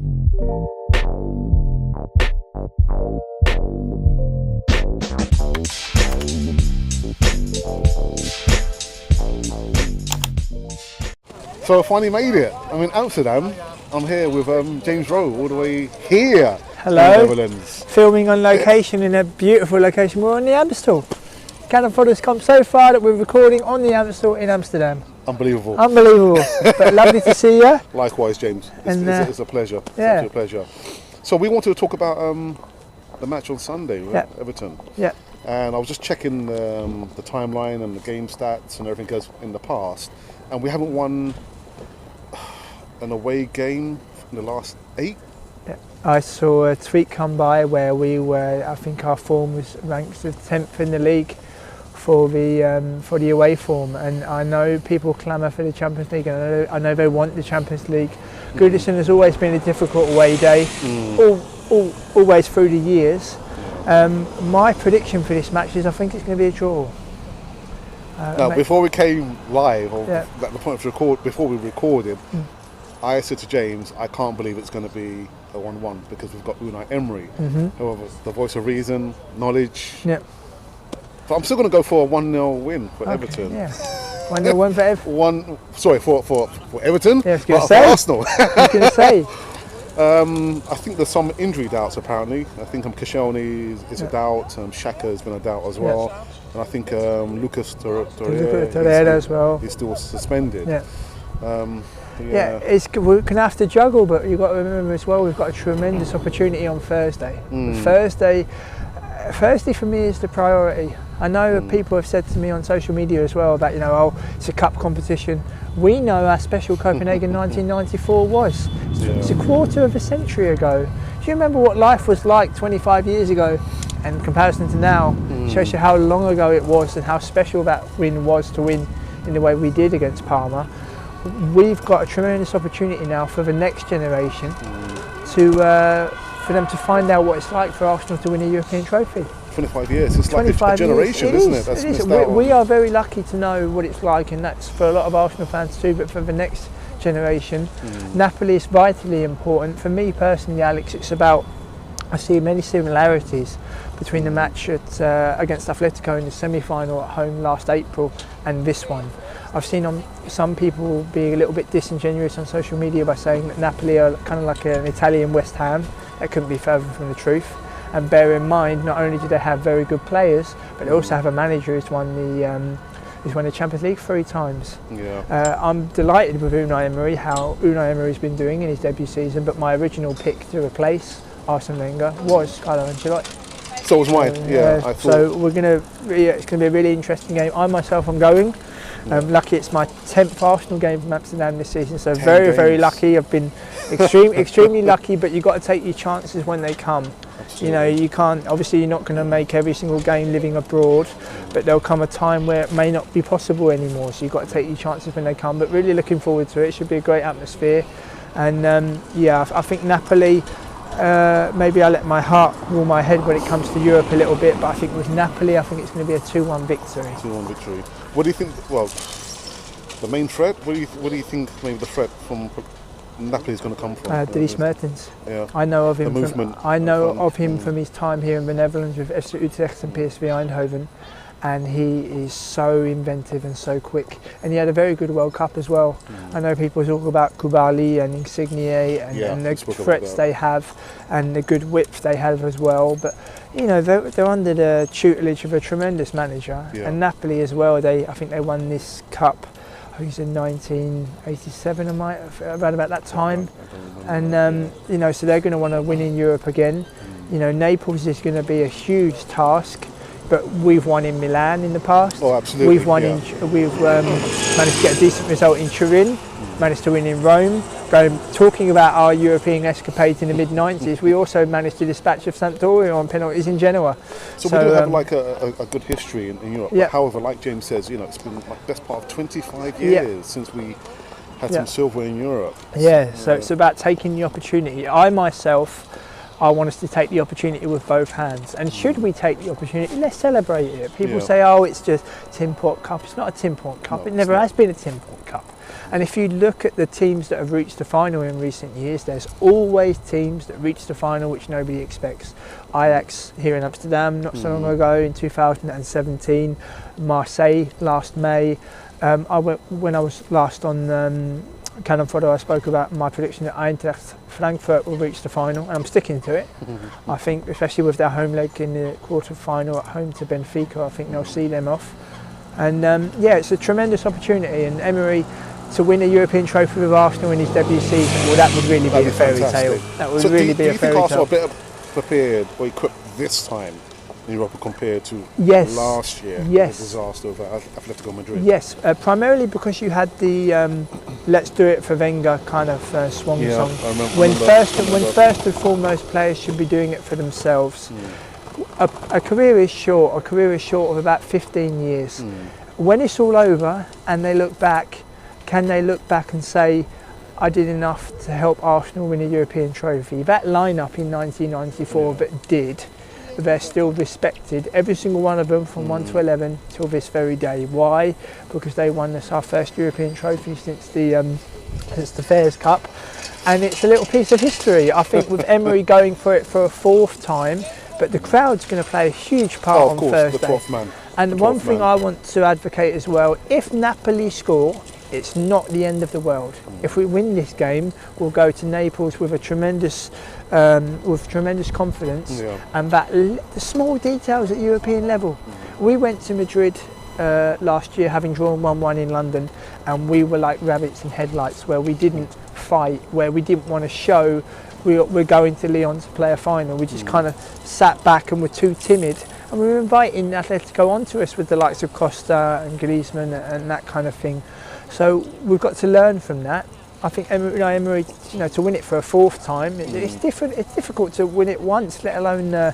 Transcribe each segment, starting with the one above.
So I finally made it. I'm in Amsterdam. I'm here with James Rowe, all the way here. Hello. In the Netherlands. Filming on location in a beautiful location. We're on the Amstel. Fodder's come so far that we're recording on the Amstel in Amsterdam. Unbelievable. Unbelievable. But lovely to see you. Likewise, James. It's a pleasure. It's yeah. actually a pleasure. So we wanted to talk about the match on Sunday with Everton. Yeah. And I was just checking the timeline and the game stats and everything goes in the past, and we haven't won an away game in the last 8. Yeah. I saw a tweet come by where we were, I think our form was ranked as 10th in the league for the away form, and I know people clamour for the Champions League, and I know they want the Champions League. Goodison has always been a difficult away day, always through the years. My prediction for this match is I think it's going to be a draw. Now, before we came live, or at the point of before we recorded, I said to James, I can't believe it's going to be a 1-1 because we've got Unai Emery, however, the voice of reason, knowledge. Yeah. But I'm still going to go for a 1-0 win for Everton. Yeah. 1-0 win for Everton. For Everton. Yeah, for Arsenal. I was going to say. I think there's some injury doubts apparently. I think Koscielny is a doubt. Xhaka has been a doubt as well, and I think Lucas Torreira as well. He's still suspended. Yeah. We're going to have to juggle, but you've got to remember as well, we've got a tremendous opportunity on Thursday. Thursday for me is the priority. I know people have said to me on social media as well that, it's a cup competition. We know how special Copenhagen 1994 was. It's a quarter of a century ago. Do you remember what life was like 25 years ago? And in comparison to now, shows you how long ago it was and how special that win was to win in the way we did against Parma. We've got a tremendous opportunity now for the next generation for them to find out what it's like for Arsenal to win a European trophy. 25 years, it's like a generation, isn't it? It is. We are very lucky to know what it's like, and that's for a lot of Arsenal fans too, but for the next generation. Napoli is vitally important. For me personally, Alex, it's about, I see many similarities between the match against Atletico in the semi-final at home last April and this one. I've seen some people being a little bit disingenuous on social media by saying that Napoli are kind of like an Italian West Ham. That couldn't be further from the truth. And bear in mind, not only do they have very good players, but they also have a manager who's won the Champions League 3 times. Yeah. I'm delighted with Unai Emery, how Unai Emery's been doing in his debut season, but my original pick to replace Arsene Wenger was Carlo Ancelotti. So was mine. I thought. So it's going to be a really interesting game. I'm going. Lucky it's my 10th Arsenal game from Amsterdam this season, so very lucky. I've been extremely lucky, but you've got to take your chances when they come. Absolutely. You can't, obviously you're not going to make every single game living abroad, but there'll come a time where it may not be possible anymore, so you've got to take your chances when they come. But really looking forward to it. It should be a great atmosphere, and I think Napoli, maybe I let my heart rule my head when it comes to Europe a little bit, but I think with Napoli, I think it's going to be a 2-1 victory. 2-1 victory. What do you think? Well, the main threat. What do you think? Maybe the threat from Napoli is going to come from? Dries Mertens. Yeah. I know of him. From from his time here in the Netherlands with FC Utrecht and PSV Eindhoven, and he is so inventive and so quick. And he had a very good World Cup as well. I know people talk about Koulibaly and Insigne and the threats they have and the good width they have as well. But they're under the tutelage of a tremendous manager. Yeah. And Napoli as well. I think they won this cup. I think it's in 1987, around about that time. And so they're going to want to win in Europe again. Naples is going to be a huge task. But we've won in Milan in the past. Oh, absolutely. We've managed to get a decent result in Turin, managed to win in Rome. Talking about our European escapades in the mid-90s, we also managed to dispatch of Sampdoria on penalties in Genoa. So we do have a good history in Europe. Yeah. However, like James says, it's been like the best part of 25 years since we had some silver in Europe. Yeah, so it's about taking the opportunity. I want us to take the opportunity with both hands. And should we take the opportunity, let's celebrate it. People say, it's just Tin Pot Cup. It's not a Tin Pot Cup. It never has been a Tin Pot Cup. And if you look at the teams that have reached the final in recent years, there's always teams that reach the final which nobody expects. Ajax here in Amsterdam not so long ago in 2017, Marseille last May. When I was last on Canon Fodder, I spoke about my prediction that Eintracht Frankfurt will reach the final, and I'm sticking to it. I think, especially with their home leg in the quarter-final at home to Benfica, I think they'll see them off. And it's a tremendous opportunity, and Emery to win a European trophy with Arsenal in his debut season, well, that would really be a fairy tale. That would really be a fairy tale. Do you think Arsenal are better prepared or equipped this time in Europa compared to last year, the disaster of Atletico Madrid? Yes, primarily because you had the let's do it for Wenger kind of swan song. When first and foremost players should be doing it for themselves. A career is short. A career is short of about 15 years. When it's all over and they look back, can they look back and say, I did enough to help Arsenal win a European trophy? That lineup in 1994 that did, they're still respected, every single one of them from 1 to 11 till this very day. Why? Because they won us our first European trophy since the Fairs Cup, and it's a little piece of history. I think with Emery going for it for a fourth time, but the crowd's going to play a huge part on Thursday. The 12th man. And one thing I want to advocate as well, if Napoli score, it's not the end of the world. If we win this game, we'll go to Naples with a tremendous confidence, and the small details at European level. We went to Madrid last year, having drawn 1-1 in London, and we were like rabbits in headlights, where we didn't fight, where we didn't want to show we're going to Lyon to play a final. We just kind of sat back and were too timid. And we were inviting Atletico onto us with the likes of Costa and Griezmann and that kind of thing. So we've got to learn from that. I think Emery, to win it for a fourth time, it's different. It's difficult to win it once, let alone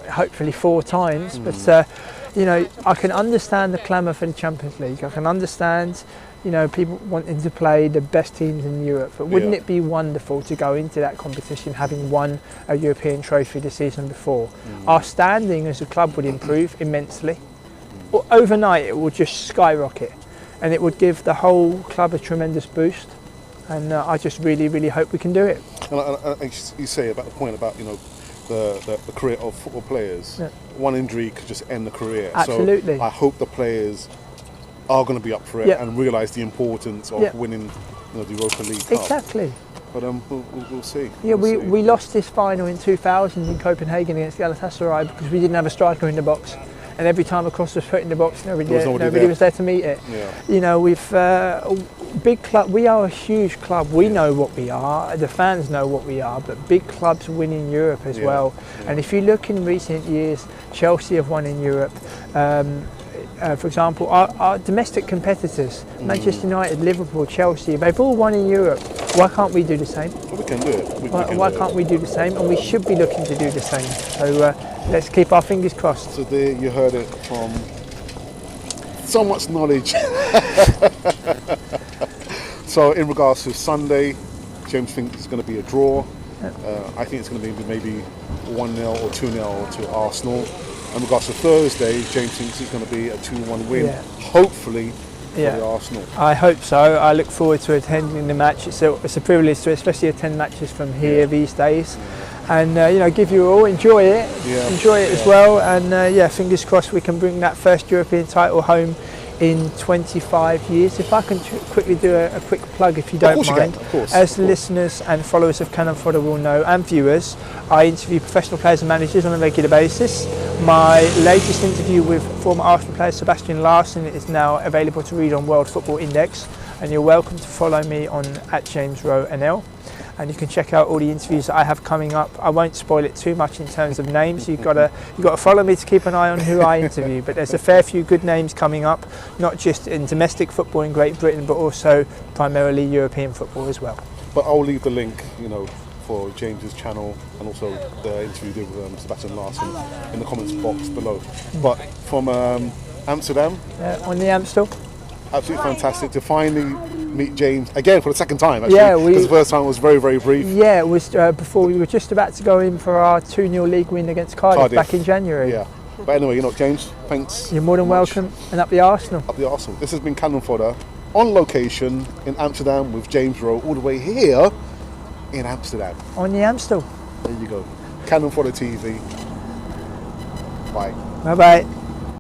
hopefully 4 times. But I can understand the clamour for the Champions League. I can understand, people wanting to play the best teams in Europe. But wouldn't it be wonderful to go into that competition having won a European trophy the season before? Our standing as a club would improve immensely. Overnight, it would just skyrocket. And it would give the whole club a tremendous boost, and I just really, really hope we can do it. And you say about the point about the career of football players. One injury could just end the career. Absolutely. So I hope the players are going to be up for it and realise the importance of winning the Europa League Cup. Exactly. But we'll see. Yeah, we lost this final in 2000 in Copenhagen against Galatasaray because we didn't have a striker in the box. And every time a cross was put in the box, nobody was there to meet it. We've big club. We are a huge club. We know what we are. The fans know what we are. But big clubs win in Europe as well. And if you look in recent years, Chelsea have won in Europe. For example, our domestic competitors, Manchester United, Liverpool, Chelsea, they've all won in Europe. Why can't we do the same? Well, we can do it. Why can't we do the same? And we should be looking to do the same. So let's keep our fingers crossed. So there you heard it from so much knowledge. So in regards to Sunday, James thinks it's going to be a draw. I think it's going to be maybe 1-0 or 2-0 to Arsenal. In regards to Thursday, James thinks it's going to be a 2-1 win, hopefully for the Arsenal. I hope so. I look forward to attending the match. It's a privilege to especially attend matches from here these days. And give you all, enjoy it as well. And fingers crossed we can bring that first European title home in 25 years. If I can quickly do a quick plug, if you don't mind. Of course. As listeners and followers of Canon Fodder will know, and viewers, I interview professional players and managers on a regular basis. My latest interview with former Arsenal player Sebastian Larsson is now available to read on World Football Index, and you're welcome to follow me on @James Rowe NL. And you can check out all the interviews that I have coming up. I won't spoil it too much in terms of names. You've got to follow me to keep an eye on who I interview. But there's a fair few good names coming up, not just in domestic football in Great Britain, but also primarily European football as well. But I'll leave the link, for James's channel and also the interview with Sebastian Larsson in the comments box below. But from Amsterdam, on the Amstel. Absolutely fantastic to finally meet James again for the second time. Actually, because the first time was very, very brief. Yeah, it was before we were just about to go in for our 2-0 league win against Cardiff back in January. Yeah, but anyway, James, thanks. You're more than welcome, and up the Arsenal. Up the Arsenal. This has been Canon Fodder. on location in Amsterdam with James Rowe, all the way here in Amsterdam. On the Amstel. There you go. Canon Fodder TV. Bye. Bye bye.